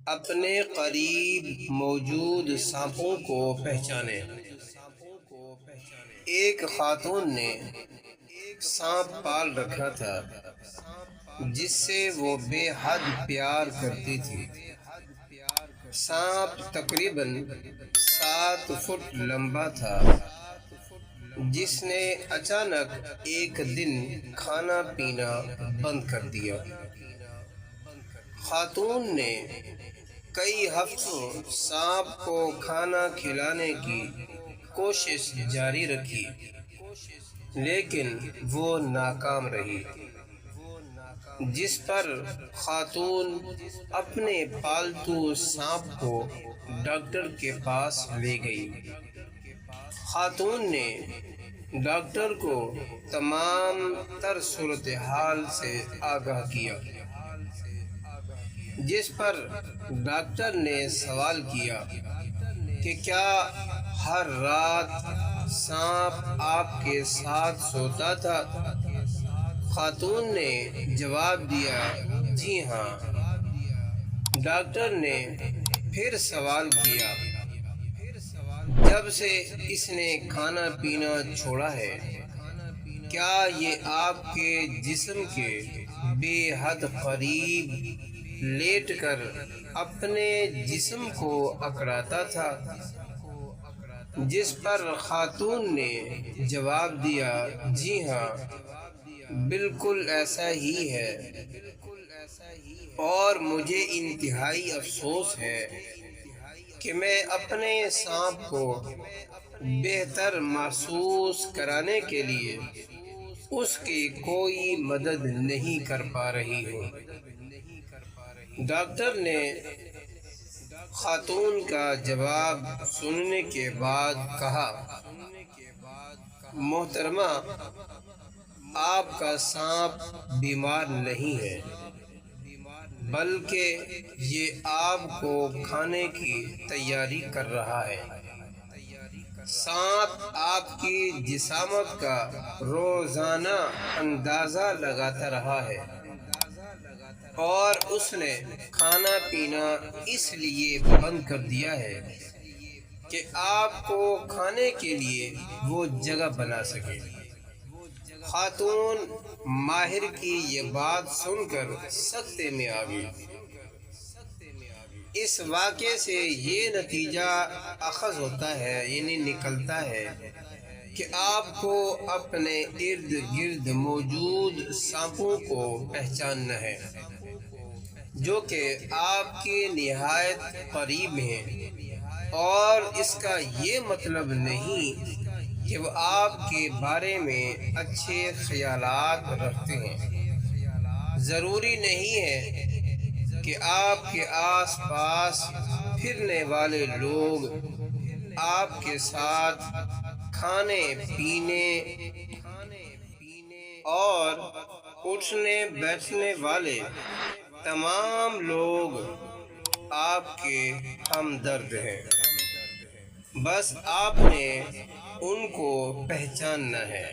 اپنے قریب موجود سانپوں کو پہچانیں۔ ایک خاتون نے سانپ پال رکھا تھا جس سے وہ بے حد پیار کرتی تھی۔ سانپ تقریباً 7 فٹ لمبا تھا جس نے اچانک ایک دن کھانا پینا بند کر دیا۔ خاتون نے کئی ہفتوں سانپ کو کھانا کھلانے کی کوشش جاری رکھی لیکن وہ ناکام رہی، جس پر خاتون اپنے پالتو سانپ کو ڈاکٹر کے پاس لے گئی۔ خاتون نے ڈاکٹر کو تمام تر صورتحال سے آگاہ کیا، جس پر ڈاکٹر نے سوال کیا کہ کیا ہر رات سانپ آپ کے ساتھ سوتا تھا؟ خاتون نے جواب دیا، جی ہاں۔ ڈاکٹر نے پھر سوال کیا، جب سے اس نے کھانا پینا چھوڑا ہے کیا یہ آپ کے جسم کے بے حد قریب لیٹ کر اپنے جسم کو اکڑاتا تھا؟ جس پر خاتون نے جواب دیا، جی ہاں، بالکل ایسا ہی ہے، اور مجھے انتہائی افسوس ہے کہ میں اپنے سانپ کو بہتر محسوس کرانے کے لیے اس کی کوئی مدد نہیں کر پا رہی ہوں۔ ڈاکٹر نے خاتون کا جواب سننے کے بعد کہا، محترمہ، آپ کا سانپ بیمار نہیں ہے بلکہ یہ آپ کو کھانے کی تیاری کر رہا ہے۔ سانپ آپ کی جسامت کا روزانہ اندازہ لگاتا رہا ہے اور اس نے کھانا پینا اس لیے بند کر دیا ہے کہ آپ کو کھانے کے لیے وہ جگہ بنا سکے۔ خاتون ماہر کی یہ بات سن کر سکتے میں آ گئی۔ اس واقعے سے یہ نتیجہ اخذ ہوتا ہے، یعنی نکلتا ہے کہ آپ کو اپنے ارد گرد موجود سانپوں کو پہچاننا ہے جو کہ آپ کے نہایت قریب ہیں، اور اس کا یہ مطلب نہیں کہ وہ آپ کے بارے میں اچھے خیالات رکھتے ہیں۔ ضروری نہیں ہے کہ آپ کے آس پاس پھرنے والے لوگ آپ کے ساتھ کھانے پینے اور اٹھنے بیٹھنے والے تمام لوگ آپ کے ہمدرد ہیں، بس آپ نے ان کو پہچاننا ہے۔